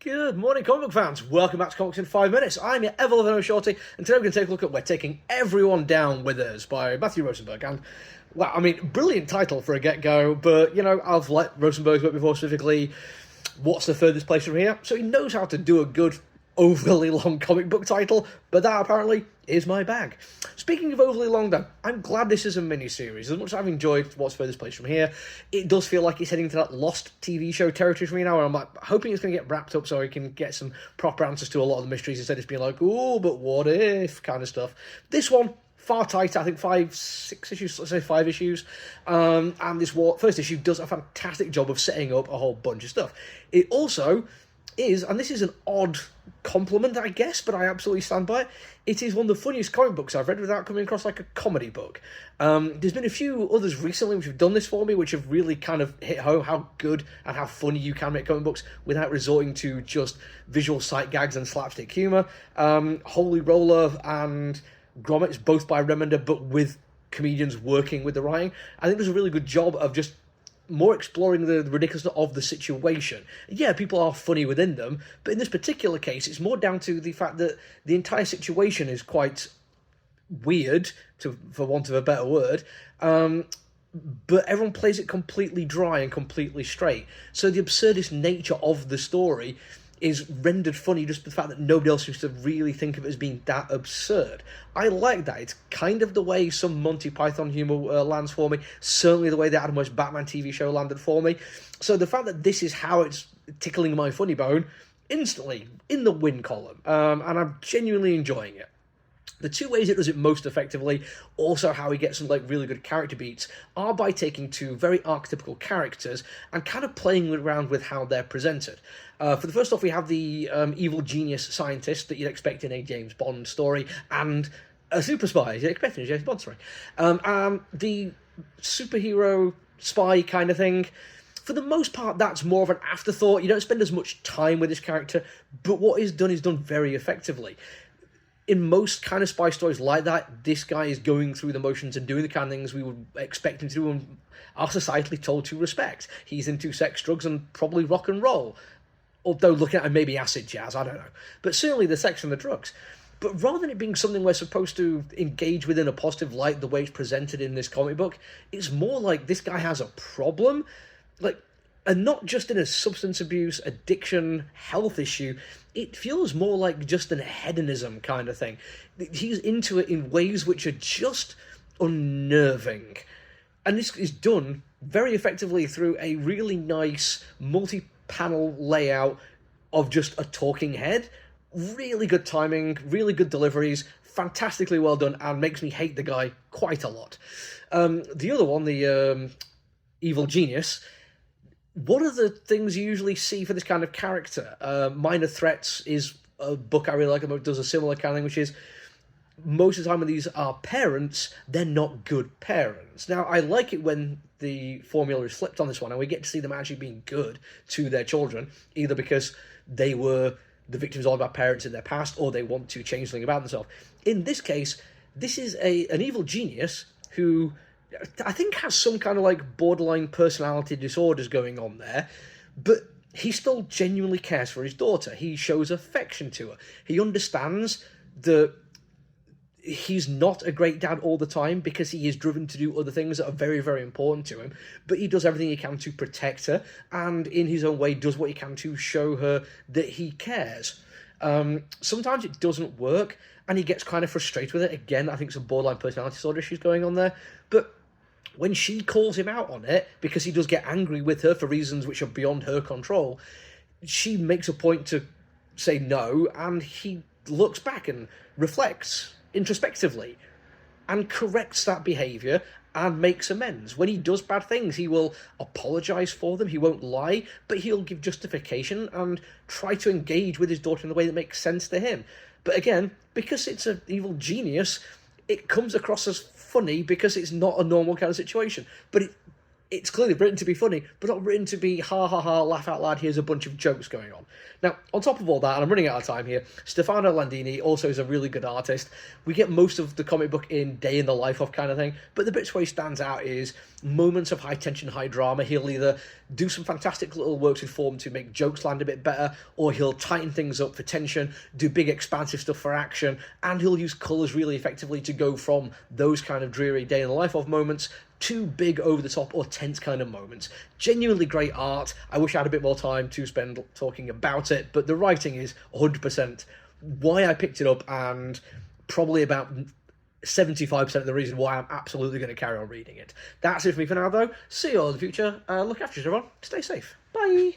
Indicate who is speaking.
Speaker 1: Good morning, comic book fans. Welcome back to Comics in 5 Minutes. I'm your ever-loving Shorty, and today we're going to take a look at We're Taking Everyone Down With Us by Matthew Rosenberg. And, well, I mean, brilliant title for a get-go, but, you know, I've let Rosenberg's work before, specifically What's the Furthest Place From Here? So he knows how to do a good, overly long comic book title, but that apparently is my bag. Speaking of overly long, though, I'm glad this is a mini-series. As much as I've enjoyed What's Furthest Place From Here, it does feel like it's heading to that Lost TV show territory for me now, and I'm like, hoping it's going to get wrapped up so I can get some proper answers to a lot of the mysteries instead of just being like, oh, but what if kind of stuff. This one, far tighter, I think 6 issues, let's say 5 issues, and this first issue does a fantastic job of setting up a whole bunch of stuff. It also is, and this is an odd compliment, I guess, but I absolutely stand by it, it is one of the funniest comic books I've read without coming across like a comedy book. There's been a few others recently which have done this for me, which have really kind of hit home how good and how funny you can make comic books without resorting to just visual sight gags and slapstick humour. Holy Roller and Grommets, both by Remender, but with comedians working with the writing. I think there's a really good job of just more exploring the ridiculousness of the situation. Yeah, people are funny within them, but in this particular case, it's more down to the fact that the entire situation is quite weird, for want of a better word, but everyone plays it completely dry and completely straight. So the absurdist nature of the story is rendered funny just by the fact that nobody else seems to really think of it as being that absurd. I like that. It's kind of the way some Monty Python humour lands for me, certainly the way the Adam West Batman TV show landed for me. So the fact that this is how it's tickling my funny bone, instantly in the win column, and I'm genuinely enjoying it. The two ways it does it most effectively, also how he gets some like really good character beats, are by taking two very archetypical characters and kind of playing around with how they're presented. For the first off, we have the evil genius scientist that you'd expect in a James Bond story, and a super spy you'd expect in a James Bond story. The superhero spy kind of thing, for the most part, that's more of an afterthought. You don't spend as much time with this character, but what is done very effectively. In most kind of spy stories like that, this guy is going through the motions and doing the kind of things we would expect him to do and are societally told to respect. He's into sex, drugs, and probably rock and roll. Although looking at it, maybe acid jazz, I don't know. But certainly the sex and the drugs. But rather than it being something we're supposed to engage with in a positive light the way it's presented in this comic book, it's more like this guy has a problem. And not just in a substance abuse, addiction, health issue. It feels more like just an hedonism kind of thing. He's into it in ways which are just unnerving. And this is done very effectively through a really nice multi-panel layout of just a talking head. Really good timing, really good deliveries, fantastically well done, and makes me hate the guy quite a lot. The other one, the evil genius, one of the things you usually see for this kind of character, Minor Threats is a book I really like about, does a similar kind of thing, which is most of the time when these are parents, they're not good parents. Now, I like it when the formula is flipped on this one, and we get to see them actually being good to their children, either because they were the victims of bad parents in their past, or they want to change something about themselves. In this case, this is an evil genius who I think has some kind of like borderline personality disorders going on there, but he still genuinely cares for his daughter. He shows affection to her. He understands that he's not a great dad all the time because he is driven to do other things that are very, very important to him, but he does everything he can to protect her, and in his own way does what he can to show her that he cares. Sometimes it doesn't work, and he gets kind of frustrated with it. Again, I think some borderline personality disorder issues going on there, but when she calls him out on it, because he does get angry with her for reasons which are beyond her control, she makes a point to say no, and he looks back and reflects introspectively and corrects that behaviour and makes amends. When he does bad things, he will apologise for them, he won't lie, but he'll give justification and try to engage with his daughter in a way that makes sense to him. But again, because it's an evil genius, it comes across as funny because it's not a normal kind of situation. But it's clearly written to be funny, but not written to be ha ha ha, laugh out loud, here's a bunch of jokes going on. Now, on top of all that, and I'm running out of time here, Stefano Landini also is a really good artist. We get most of the comic book in day in the life of kind of thing, but the bits where he stands out is moments of high tension, high drama. He'll either do some fantastic little works in form to make jokes land a bit better, or he'll tighten things up for tension, do big expansive stuff for action, and he'll use colours really effectively to go from those kind of dreary day in the life of moments to big over the top or tense kind of moments. Genuinely great art. I wish I had a bit more time to spend talking about it, but the writing is 100% why I picked it up, and probably about 75% of the reason why I'm absolutely going to carry on reading it. That's it for me for now, though. See you all in the future. Look after yourself, everyone. Stay safe. Bye.